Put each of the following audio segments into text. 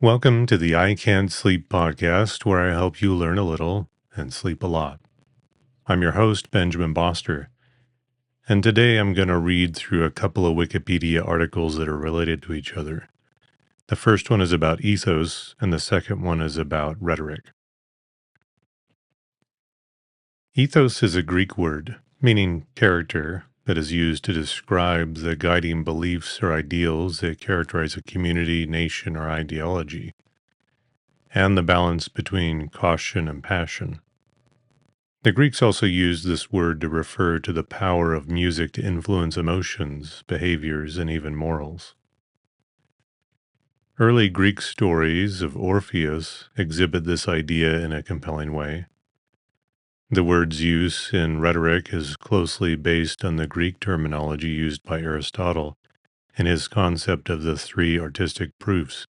Welcome to the I Can't Sleep podcast, where I help you learn a little and sleep a lot. I'm your host, Benjamin Boster, and today I'm going to read through a couple of Wikipedia articles that are related to each other. The first one is about ethos, and the second one is about rhetoric. Ethos is a Greek word meaning character that is used to describe the guiding beliefs or ideals that characterize a community, nation, or ideology, and the balance between caution and passion. The Greeks also used this word to refer to the power of music to influence emotions, behaviors, and even morals. Early Greek stories of Orpheus exhibit this idea in a compelling way. The word's use in rhetoric is closely based on the Greek terminology used by Aristotle in his concept of the three artistic proofs,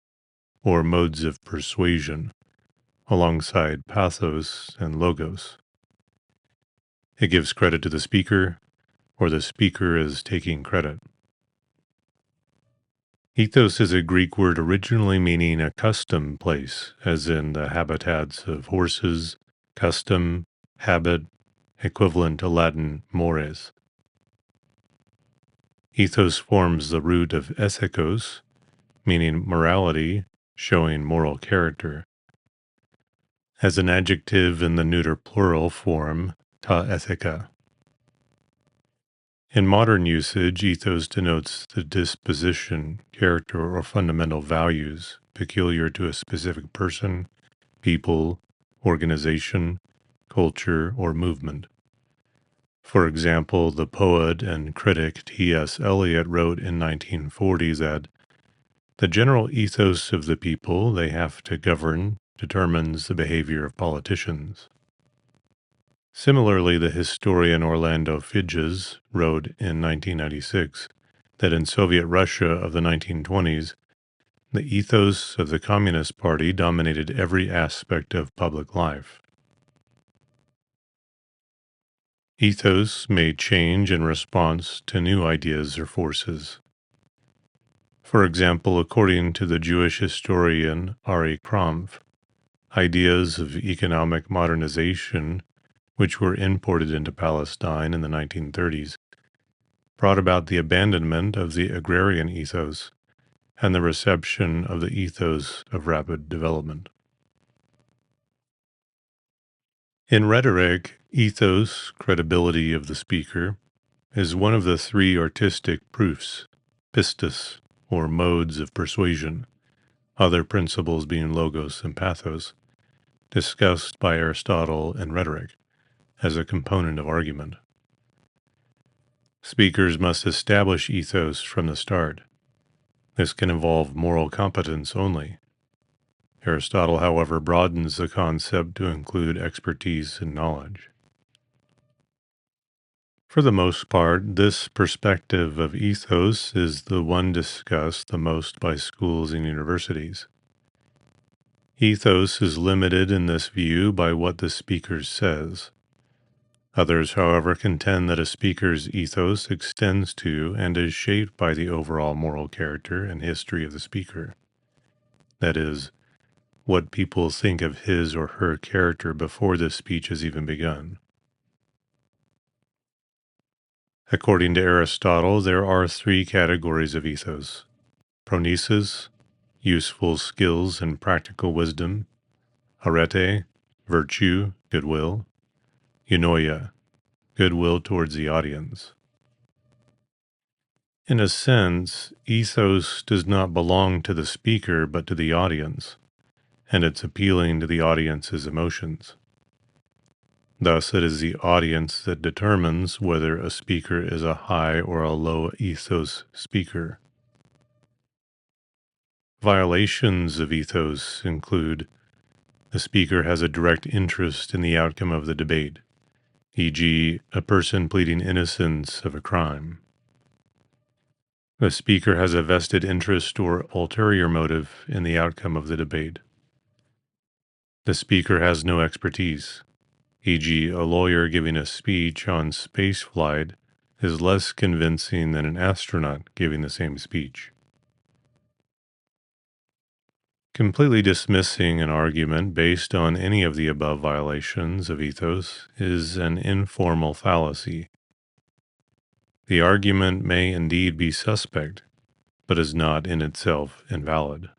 or modes of persuasion, alongside pathos and logos. It gives credit to the speaker, or the speaker is taking credit. Ethos is a Greek word originally meaning a custom place, as in the habitats of horses, custom, habit, equivalent to Latin mores. Ethos forms the root of ethikos, meaning morality, showing moral character. As an adjective in the neuter plural form, ta ethica. In modern usage, ethos denotes the disposition, character, or fundamental values peculiar to a specific person, people, organization, culture, or movement. For example, the poet and critic T.S. Eliot wrote in 1940 that the general ethos of the people they have to govern determines the behavior of politicians. Similarly, the historian Orlando Figes wrote in 1996 that in Soviet Russia of the 1920s, the ethos of the Communist Party dominated every aspect of public life. Ethos may change in response to new ideas or forces. For example, according to the Jewish historian Ari Krampf, ideas of economic modernization, which were imported into Palestine in the 1930s, brought about the abandonment of the agrarian ethos and the reception of the ethos of rapid development. In rhetoric, ethos, credibility of the speaker, is one of the three artistic proofs, pistis, or modes of persuasion, other principles being logos and pathos, discussed by Aristotle in rhetoric as a component of argument. Speakers must establish ethos from the start. This can involve moral competence only. Aristotle, however, broadens the concept to include expertise and knowledge. For the most part, this perspective of ethos is the one discussed the most by schools and universities. Ethos is limited in this view by what the speaker says. Others, however, contend that a speaker's ethos extends to and is shaped by the overall moral character and history of the speaker. That is, what people think of his or her character before the speech has even begun. According to Aristotle, there are three categories of ethos: pronesis, useful skills and practical wisdom; arete, virtue, goodwill; eunoia, goodwill towards the audience. In a sense, ethos does not belong to the speaker but to the audience, and it's appealing to the audience's emotions. Thus, it is the audience that determines whether a speaker is a high or a low ethos speaker. Violations of ethos include the speaker has a direct interest in the outcome of the debate, e.g., a person pleading innocence of a crime. The speaker has a vested interest or ulterior motive in the outcome of the debate. The speaker has no expertise, e.g., a lawyer giving a speech on spaceflight is less convincing than an astronaut giving the same speech. Completely dismissing an argument based on any of the above violations of ethos is an informal fallacy. The argument may indeed be suspect, but is not in itself invalid.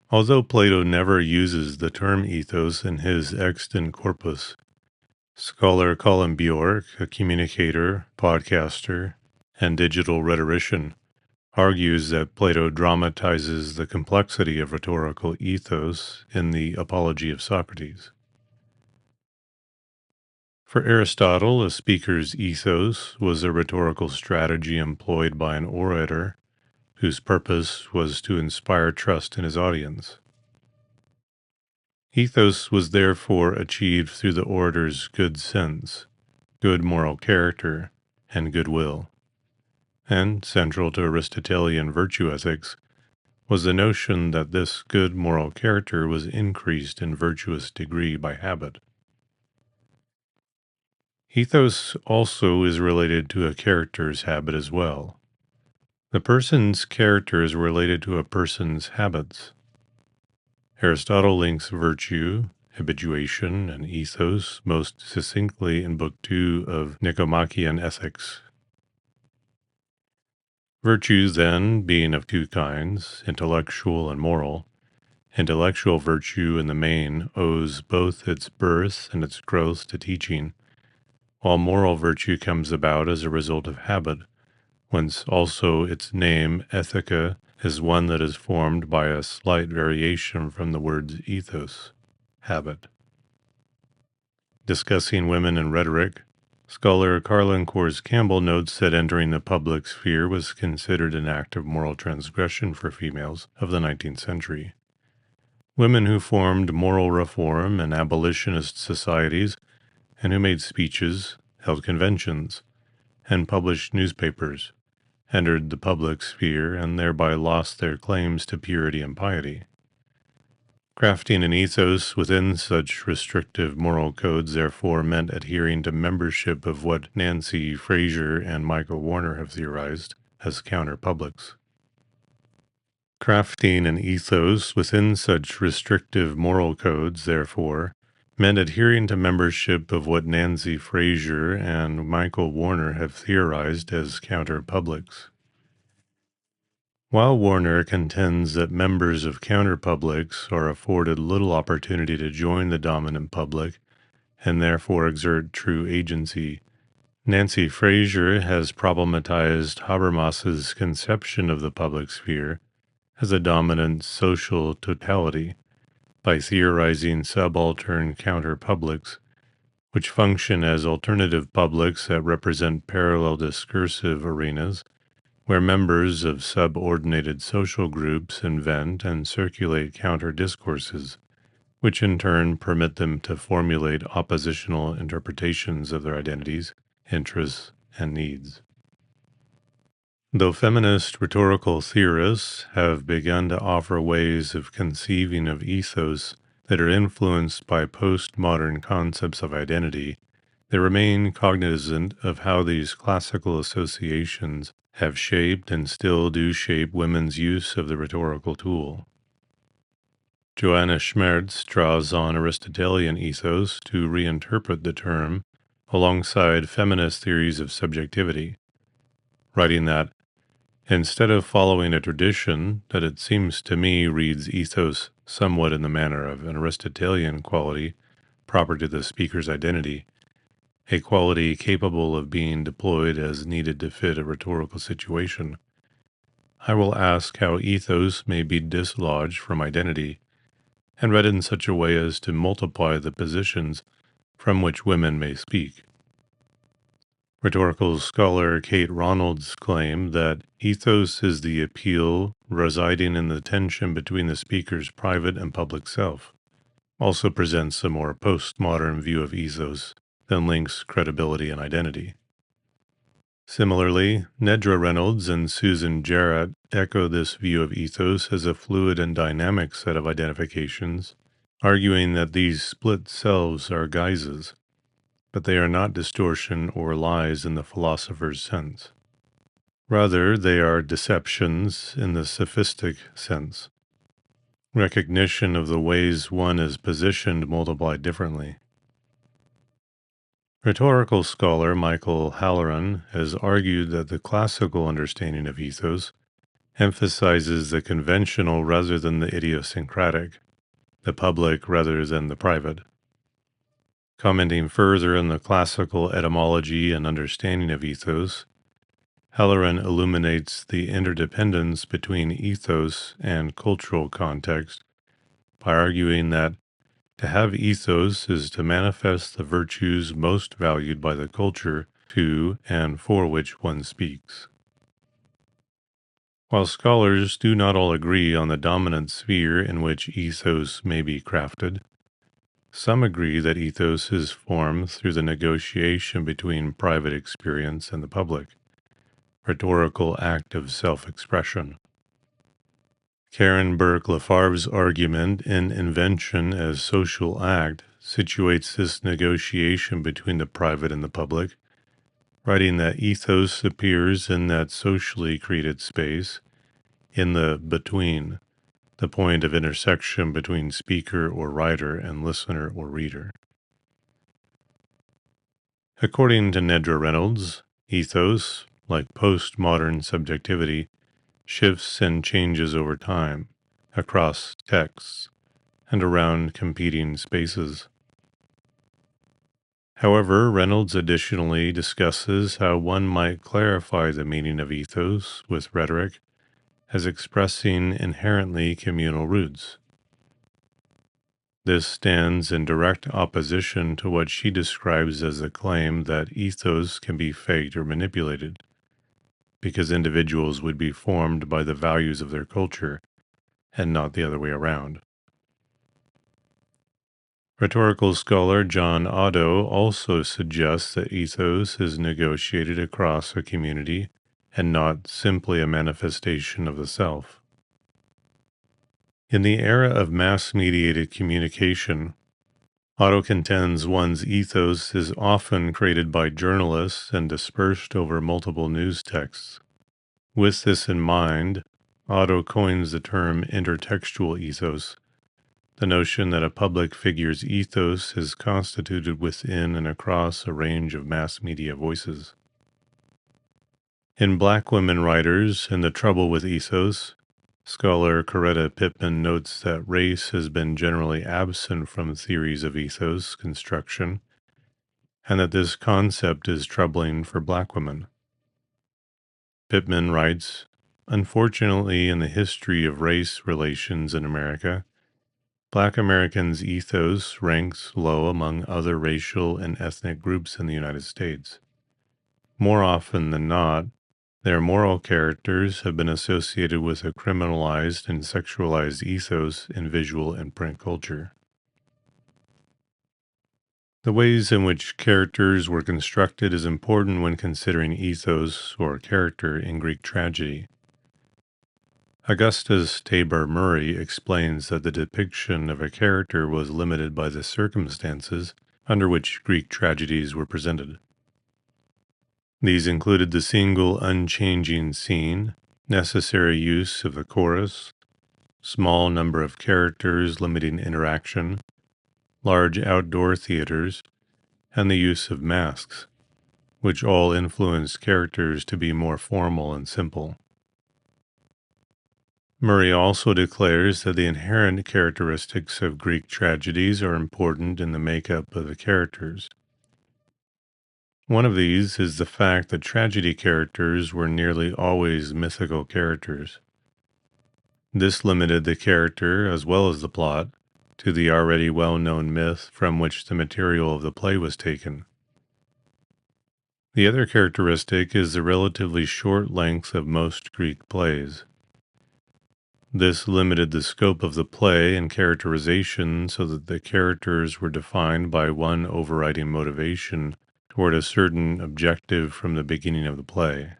Although Plato never uses the term ethos in his extant corpus, scholar Colin Bjork, a communicator, podcaster, and digital rhetorician, argues that Plato dramatizes the complexity of rhetorical ethos in the Apology of Socrates. For Aristotle, a speaker's ethos was a rhetorical strategy employed by an orator whose purpose was to inspire trust in his audience. Ethos was therefore achieved through the orator's good sense, good moral character, and goodwill. And central to Aristotelian virtue ethics was the notion that this good moral character was increased in virtuous degree by habit. Ethos also is related to a character's habit as well. The person's character is related to a person's habits. Aristotle links virtue, habituation, and ethos most succinctly in Book 2 of Nicomachean Ethics. Virtues, then, being of two kinds, intellectual and moral, intellectual virtue in the main owes both its birth and its growth to teaching, while moral virtue comes about as a result of habit, whence also its name, ethica, is one that is formed by a slight variation from the words ethos, habit. Discussing women in rhetoric, scholar Carlin Kors Campbell notes that entering the public sphere was considered an act of moral transgression for females of the 19th century. Women who formed moral reform and abolitionist societies and who made speeches, held conventions, and published newspapers entered the public sphere and thereby lost their claims to purity and piety. Crafting an ethos within such restrictive moral codes therefore meant adhering to membership of what Nancy Fraser and Michael Warner have theorized as counterpublics. Crafting an ethos within such restrictive moral codes, therefore, meant adhering to membership of what Nancy Fraser and Michael Warner have theorized as counterpublics. While Warner contends that members of counterpublics are afforded little opportunity to join the dominant public and therefore exert true agency, Nancy Fraser has problematized Habermas's conception of the public sphere as a dominant social totality by theorizing subaltern counterpublics, which function as alternative publics that represent parallel discursive arenas where members of subordinated social groups invent and circulate counter-discourses, which in turn permit them to formulate oppositional interpretations of their identities, interests, and needs. Though feminist rhetorical theorists have begun to offer ways of conceiving of ethos that are influenced by postmodern concepts of identity, they remain cognizant of how these classical associations have shaped and still do shape women's use of the rhetorical tool. Joanna Schmerz draws on Aristotelian ethos to reinterpret the term alongside feminist theories of subjectivity, writing that, instead of following a tradition that it seems to me reads ethos somewhat in the manner of an Aristotelian quality proper to the speaker's identity, a quality capable of being deployed as needed to fit a rhetorical situation, I will ask how ethos may be dislodged from identity and read in such a way as to multiply the positions from which women may speak. Rhetorical scholar Kate Ronalds claimed that ethos is the appeal residing in the tension between the speaker's private and public self, also presents a more postmodern view of ethos than links credibility and identity. Similarly, Nedra Reynolds and Susan Jarrett echo this view of ethos as a fluid and dynamic set of identifications, arguing that these split selves are guises, but they are not distortion or lies in the philosopher's sense. Rather, they are deceptions in the sophistic sense, recognition of the ways one is positioned multiplied differently. Rhetorical scholar Michael Halloran has argued that the classical understanding of ethos emphasizes the conventional rather than the idiosyncratic, the public rather than the private. Commenting further on the classical etymology and understanding of ethos, Halloran illuminates the interdependence between ethos and cultural context by arguing that to have ethos is to manifest the virtues most valued by the culture to and for which one speaks. While scholars do not all agree on the dominant sphere in which ethos may be crafted, some agree that ethos is formed through the negotiation between private experience and the public, rhetorical act of self-expression. Karen Burke-Lafarbe's argument in Invention as Social Act situates this negotiation between the private and the public, writing that ethos appears in that socially created space, in the between, the point of intersection between speaker or writer and listener or reader. According to Nedra Reynolds, ethos, like postmodern subjectivity, shifts and changes over time, across texts, and around competing spaces. However, Reynolds additionally discusses how one might clarify the meaning of ethos with rhetoric as expressing inherently communal roots. This stands in direct opposition to what she describes as the claim that ethos can be faked or manipulated, because individuals would be formed by the values of their culture and not the other way around. Rhetorical scholar John Otto also suggests that ethos is negotiated across a community and not simply a manifestation of the self. In the era of mass-mediated communication, Otto contends one's ethos is often created by journalists and dispersed over multiple news texts. With this in mind, Otto coins the term intertextual ethos, the notion that a public figure's ethos is constituted within and across a range of mass media voices. In Black Women Writers and the Trouble with Ethos, scholar Coretta Pittman notes that race has been generally absent from theories of ethos construction, and that this concept is troubling for Black women. Pittman writes, "Unfortunately, in the history of race relations in America, Black Americans' ethos ranks low among other racial and ethnic groups in the United States. More often than not, their moral characters have been associated with a criminalized and sexualized ethos in visual and print culture." The ways in which characters were constructed is important when considering ethos or character in Greek tragedy. Augustus Tabor Murray explains that the depiction of a character was limited by the circumstances under which Greek tragedies were presented. These included the single unchanging scene, necessary use of the chorus, small number of characters limiting interaction, large outdoor theaters, and the use of masks, which all influenced characters to be more formal and simple. Murray also declares that the inherent characteristics of Greek tragedies are important in the makeup of the characters. One of these is the fact that tragedy characters were nearly always mythical characters. This limited the character, as well as the plot, to the already well-known myth from which the material of the play was taken. The other characteristic is the relatively short length of most Greek plays. This limited the scope of the play and characterization so that the characters were defined by one overriding motivation toward a certain objective from the beginning of the play.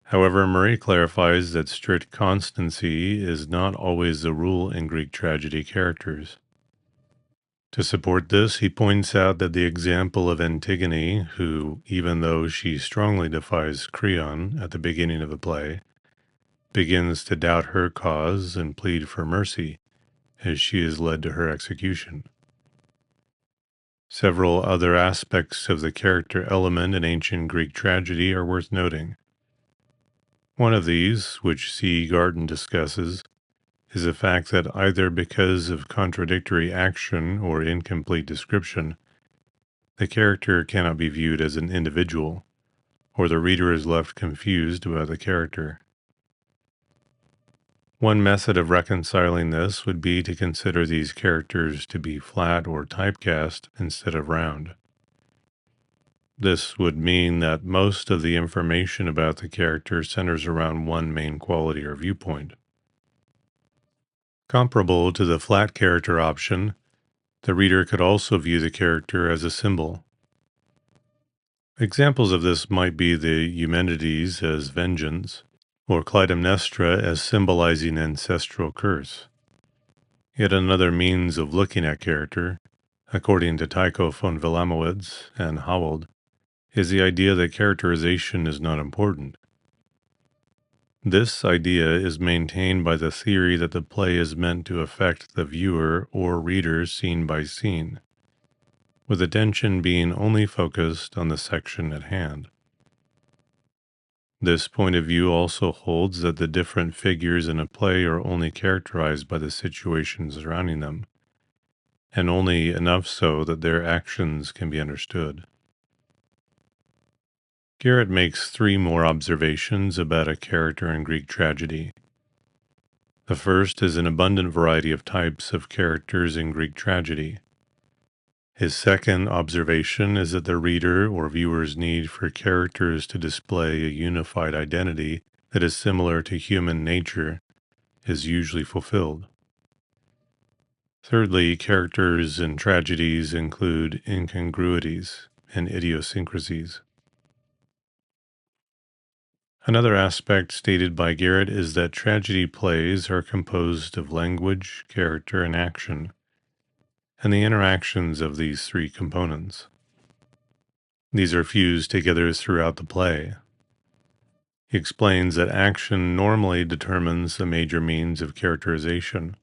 However, Murray clarifies that strict constancy is not always the rule in Greek tragedy characters. To support this, he points out that the example of Antigone, who, even though she strongly defies Creon at the beginning of the play, begins to doubt her cause and plead for mercy as she is led to her execution. Several other aspects of the character element in ancient Greek tragedy are worth noting. One of these, which C. Garton discusses, is the fact that either because of contradictory action or incomplete description, the character cannot be viewed as an individual, or the reader is left confused about the character. One method of reconciling this would be to consider these characters to be flat or typecast instead of round. This would mean that most of the information about the character centers around one main quality or viewpoint. Comparable to the flat character option, the reader could also view the character as a symbol. Examples of this might be the Eumenides as vengeance, or Clytemnestra as symbolizing ancestral curse. Yet another means of looking at character, according to Tycho von Wilamowitz and Howald, is the idea that characterization is not important. This idea is maintained by the theory that the play is meant to affect the viewer or reader scene by scene, with attention being only focused on the section at hand. This point of view also holds that the different figures in a play are only characterized by the situation surrounding them, and only enough so that their actions can be understood. Garrett makes three more observations about a character in Greek tragedy. The first is an abundant variety of types of characters in Greek tragedy. His second observation is that the reader or viewer's need for characters to display a unified identity that is similar to human nature is usually fulfilled. Thirdly, characters in tragedies include incongruities and idiosyncrasies. Another aspect stated by Garrett is that tragedy plays are composed of language, character, and action, and the interactions of these three components. These are fused together throughout the play. He explains that action normally determines the major means of characterization.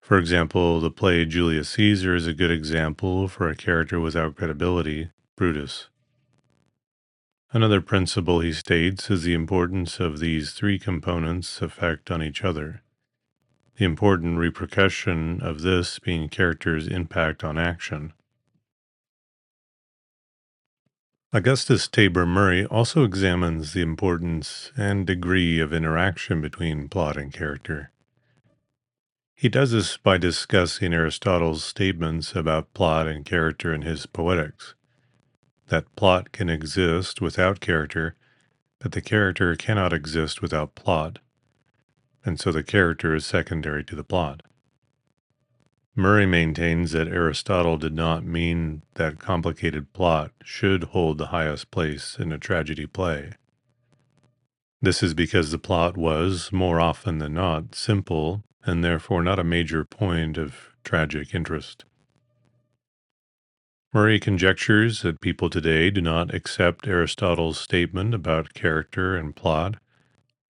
For example, the play Julius Caesar is a good example for a character without credibility, Brutus. Another principle he states is the importance of these three components' effect on each other. The important repercussion of this being characters' impact on action. Augustus Tabor Murray also examines the importance and degree of interaction between plot and character. He does this by discussing Aristotle's statements about plot and character in his Poetics, that plot can exist without character, but the character cannot exist without plot, and so the character is secondary to the plot. Murray maintains that Aristotle did not mean that complicated plot should hold the highest place in a tragedy play. This is because the plot was, more often than not, simple and therefore not a major point of tragic interest. Murray conjectures that people today do not accept Aristotle's statement about character and plot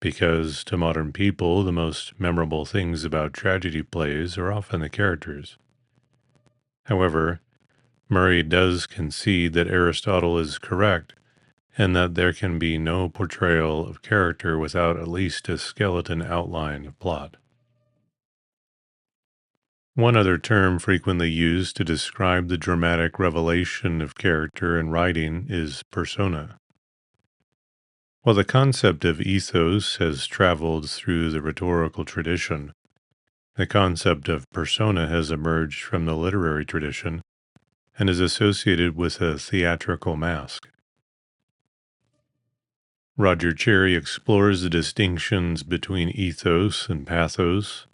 because, to modern people, the most memorable things about tragedy plays are often the characters. However, Murray does concede that Aristotle is correct and that there can be no portrayal of character without at least a skeleton outline of plot. One other term frequently used to describe the dramatic revelation of character in writing is persona. While the concept of ethos has traveled through the rhetorical tradition, the concept of persona has emerged from the literary tradition and is associated with a theatrical mask. Roger Cherry explores the distinctions between ethos and pathos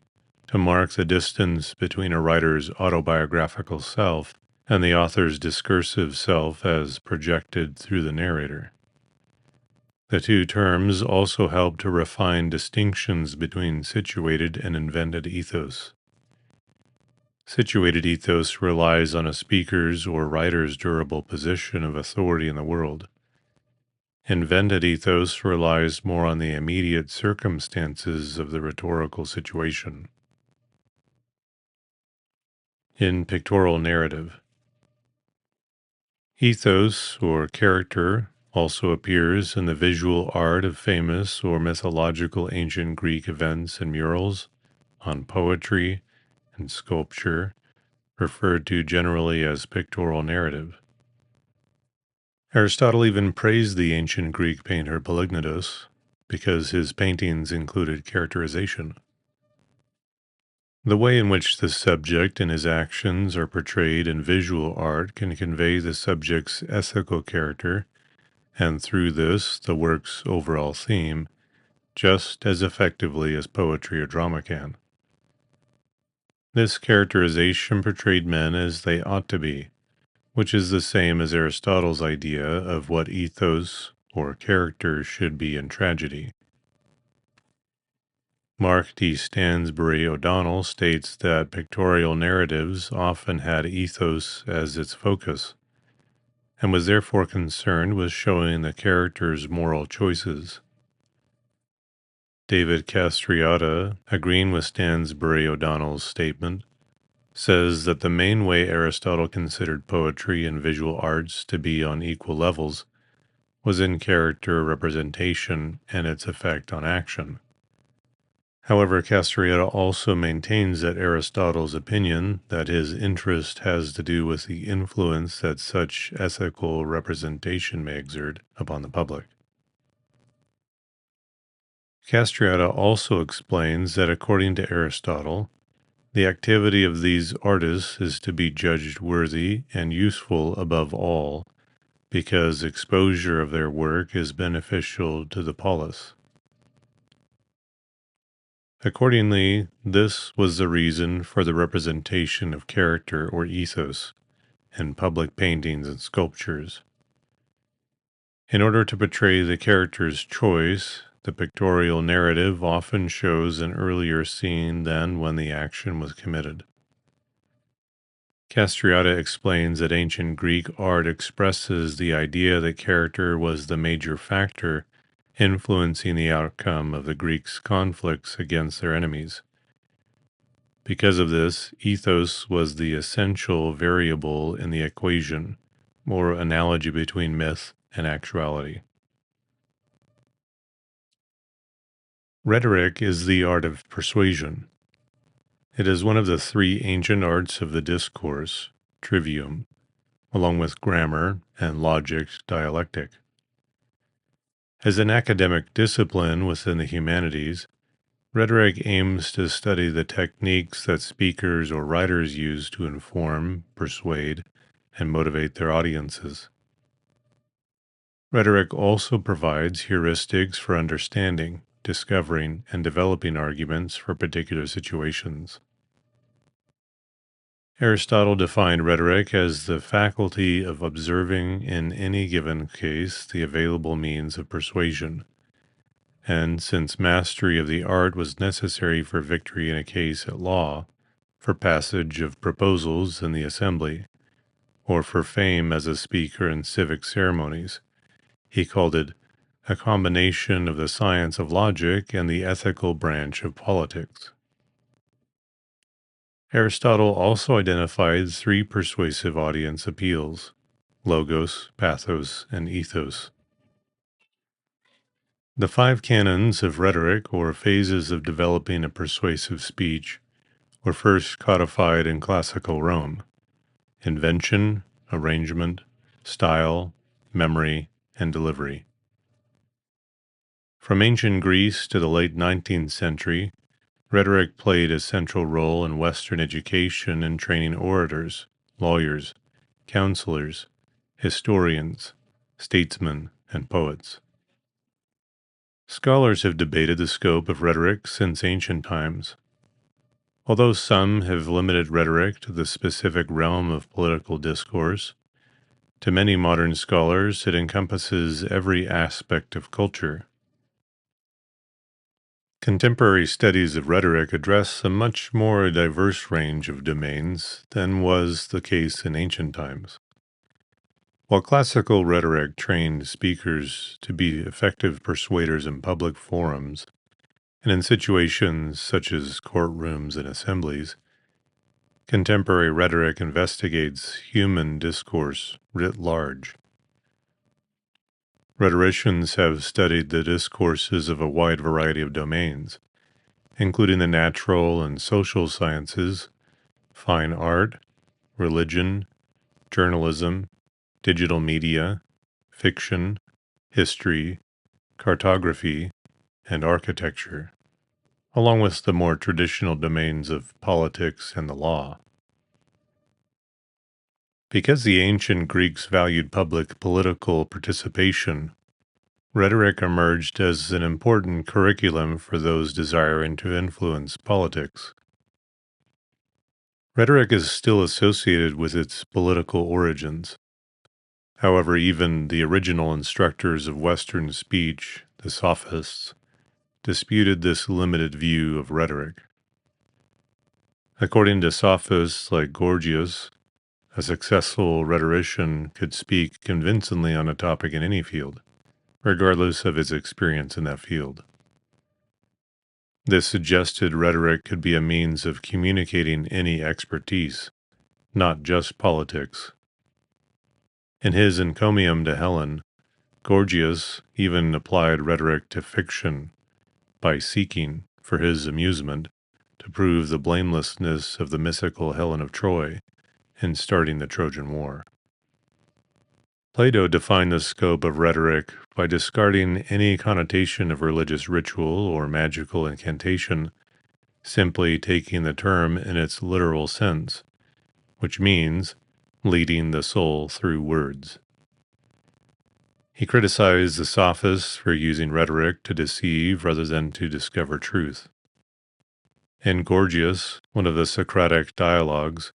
to mark the distance between a writer's autobiographical self and the author's discursive self as projected through the narrator. The two terms also help to refine distinctions between situated and invented ethos. Situated ethos relies on a speaker's or writer's durable position of authority in the world. Invented ethos relies more on the immediate circumstances of the rhetorical situation. In pictorial narrative, ethos, or character, also appears in the visual art of famous or mythological ancient Greek events and murals, on poetry and sculpture, referred to generally as pictorial narrative. Aristotle even praised the ancient Greek painter Polygnotus because his paintings included characterization. The way in which the subject and his actions are portrayed in visual art can convey the subject's ethical character, and through this, the work's overall theme, just as effectively as poetry or drama can. This characterization portrayed men as they ought to be, which is the same as Aristotle's idea of what ethos or character should be in tragedy. Mark D. Stansbury O'Donnell states that pictorial narratives often had ethos as its focus, and was therefore concerned with showing the character's moral choices. David Castriata, agreeing with Stansbury O'Donnell's statement, says that the main way Aristotle considered poetry and visual arts to be on equal levels was in character representation and its effect on action. However, Castriota also maintains that Aristotle's opinion that his interest has to do with the influence that such ethical representation may exert upon the public. Castriota also explains that according to Aristotle, the activity of these artists is to be judged worthy and useful above all, because exposure of their work is beneficial to the polis. Accordingly, this was the reason for the representation of character or ethos in public paintings and sculptures. In order to portray the character's choice, the pictorial narrative often shows an earlier scene than when the action was committed. Castriota explains that ancient Greek art expresses the idea that character was the major factor influencing the outcome of the Greeks' conflicts against their enemies. Because of this, ethos was the essential variable in the equation, or analogy between myth and actuality. Rhetoric is the art of persuasion. It is one of the three ancient arts of the discourse, trivium, along with grammar and logic, dialectic. As an academic discipline within the humanities, rhetoric aims to study the techniques that speakers or writers use to inform, persuade, and motivate their audiences. Rhetoric also provides heuristics for understanding, discovering, and developing arguments for particular situations. Aristotle defined rhetoric as the faculty of observing in any given case the available means of persuasion. And since mastery of the art was necessary for victory in a case at law, for passage of proposals in the assembly, or for fame as a speaker in civic ceremonies, he called it a combination of the science of logic and the ethical branch of politics. Aristotle also identified three persuasive audience appeals: logos, pathos, and ethos. The five canons of rhetoric, or phases of developing a persuasive speech, were first codified in classical Rome: invention, arrangement, style, memory, and delivery. From ancient Greece to the late 19th century, rhetoric played a central role in Western education in training orators, lawyers, counselors, historians, statesmen, and poets. Scholars have debated the scope of rhetoric since ancient times. Although some have limited rhetoric to the specific realm of political discourse, to many modern scholars it encompasses every aspect of culture. Contemporary studies of rhetoric address a much more diverse range of domains than was the case in ancient times. While classical rhetoric trained speakers to be effective persuaders in public forums and in situations such as courtrooms and assemblies, contemporary rhetoric investigates human discourse writ large. Rhetoricians have studied the discourses of a wide variety of domains, including the natural and social sciences, fine art, religion, journalism, digital media, fiction, history, cartography, and architecture, along with the more traditional domains of politics and the law. Because the ancient Greeks valued public political participation, rhetoric emerged as an important curriculum for those desiring to influence politics. Rhetoric is still associated with its political origins. However, even the original instructors of Western speech, the sophists, disputed this limited view of rhetoric. According to sophists like Gorgias, a successful rhetorician could speak convincingly on a topic in any field, regardless of his experience in that field. This suggested rhetoric could be a means of communicating any expertise, not just politics. In his encomium to Helen, Gorgias even applied rhetoric to fiction by seeking, for his amusement, to prove the blamelessness of the mythical Helen of Troy in starting the Trojan War. Plato defined the scope of rhetoric by discarding any connotation of religious ritual or magical incantation, simply taking the term in its literal sense, which means leading the soul through words. He criticized the sophists for using rhetoric to deceive rather than to discover truth. In Gorgias, one of the Socratic dialogues,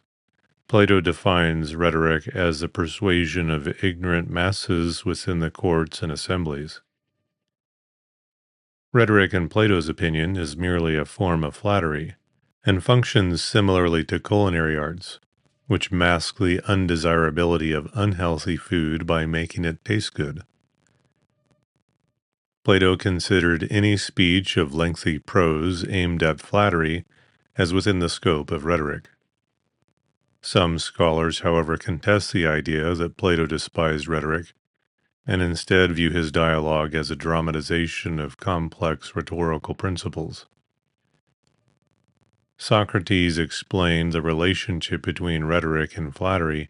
Plato defines rhetoric as the persuasion of ignorant masses within the courts and assemblies. Rhetoric, in Plato's opinion, is merely a form of flattery, and functions similarly to culinary arts, which mask the undesirability of unhealthy food by making it taste good. Plato considered any speech of lengthy prose aimed at flattery as within the scope of rhetoric. Some scholars, however, contest the idea that Plato despised rhetoric and instead view his dialogue as a dramatization of complex rhetorical principles. Socrates explained the relationship between rhetoric and flattery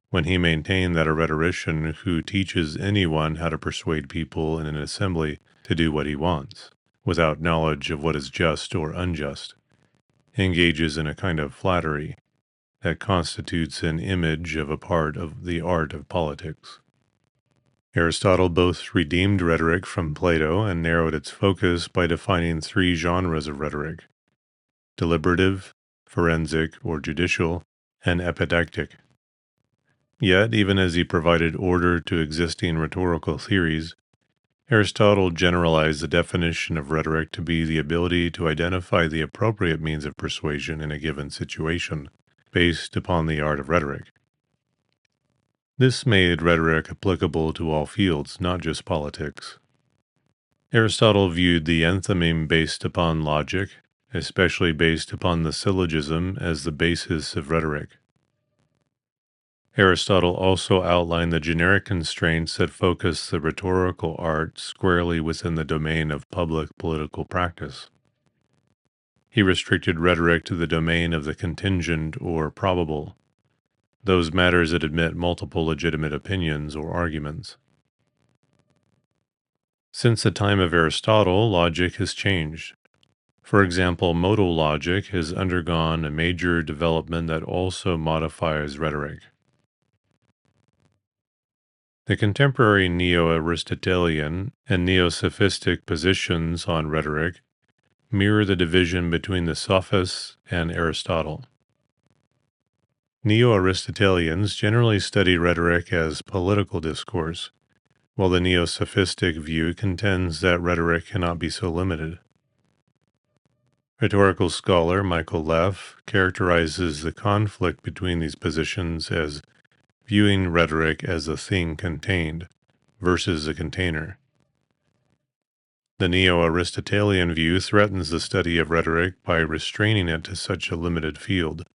when he maintained that a rhetorician who teaches anyone how to persuade people in an assembly to do what he wants, without knowledge of what is just or unjust, engages in a kind of flattery that constitutes an image of a part of the art of politics. Aristotle both redeemed rhetoric from Plato and narrowed its focus by defining three genres of rhetoric: deliberative, forensic or judicial, and epidictic. Yet, even as he provided order to existing rhetorical theories, Aristotle generalized the definition of rhetoric to be the ability to identify the appropriate means of persuasion in a given situation, based upon the art of rhetoric. This made rhetoric applicable to all fields, not just politics. Aristotle viewed the enthymeme based upon logic, especially based upon the syllogism, as the basis of rhetoric. Aristotle also outlined the generic constraints that focus the rhetorical art squarely within the domain of public political practice. He restricted rhetoric to the domain of the contingent or probable, those matters that admit multiple legitimate opinions or arguments. Since the time of Aristotle, logic has changed. For example, modal logic has undergone a major development that also modifies rhetoric. The contemporary neo-Aristotelian and neo-sophistic positions on rhetoric mirror the division between the sophists and Aristotle. Neo-Aristotelians generally study rhetoric as political discourse, while the neo-sophistic view contends that rhetoric cannot be so limited. Rhetorical scholar Michael Leff characterizes the conflict between these positions as viewing rhetoric as a thing contained versus a container. The neo-Aristotelian view threatens the study of rhetoric by restraining it to such a limited field,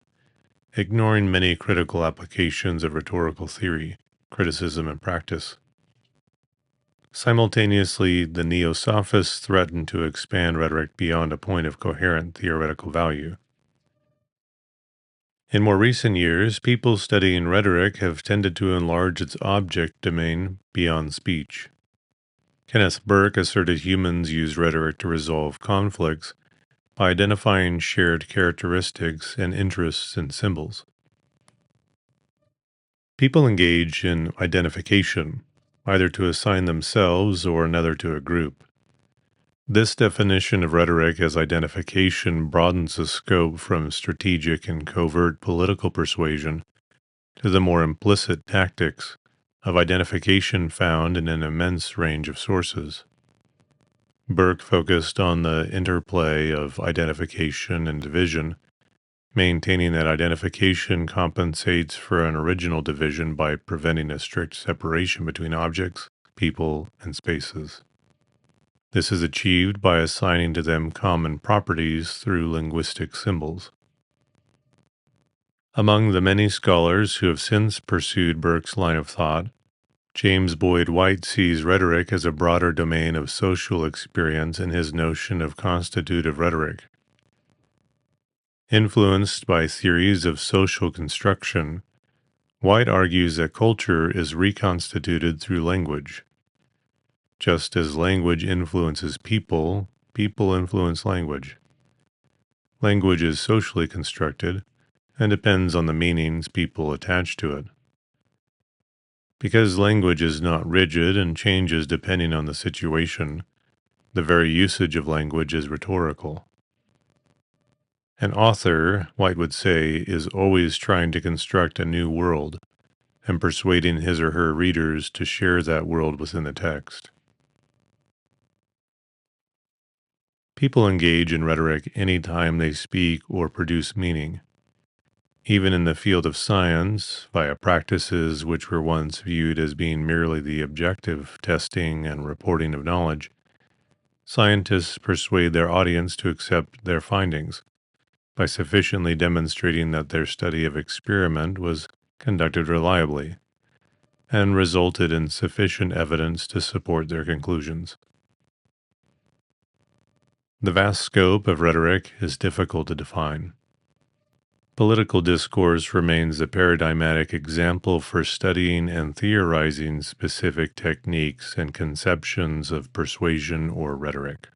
ignoring many critical applications of rhetorical theory, criticism, and practice. Simultaneously, the neo-sophists threaten to expand rhetoric beyond a point of coherent theoretical value. In more recent years, people studying rhetoric have tended to enlarge its object domain beyond speech. Kenneth Burke asserted humans use rhetoric to resolve conflicts by identifying shared characteristics and interests in symbols. People engage in identification, either to assign themselves or another to a group. This definition of rhetoric as identification broadens the scope from strategic and covert political persuasion to the more implicit tactics of identification found in an immense range of sources. Burke focused on the interplay of identification and division, maintaining that identification compensates for an original division by preventing a strict separation between objects, people, and spaces. This is achieved by assigning to them common properties through linguistic symbols. Among the many scholars who have since pursued Burke's line of thought, James Boyd White sees rhetoric as a broader domain of social experience in his notion of constitutive rhetoric. Influenced by theories of social construction, White argues that culture is reconstituted through language. Just as language influences people, people influence language. Language is socially constructed and depends on the meanings people attach to it. Because language is not rigid and changes depending on the situation, the very usage of language is rhetorical. An author, White would say, is always trying to construct a new world and persuading his or her readers to share that world within the text. People engage in rhetoric any time they speak or produce meaning. Even in the field of science, via practices which were once viewed as being merely the objective testing and reporting of knowledge, scientists persuade their audience to accept their findings by sufficiently demonstrating that their study of experiment was conducted reliably and resulted in sufficient evidence to support their conclusions. The vast scope of rhetoric is difficult to define. Political discourse remains a paradigmatic example for studying and theorizing specific techniques and conceptions of persuasion or rhetoric.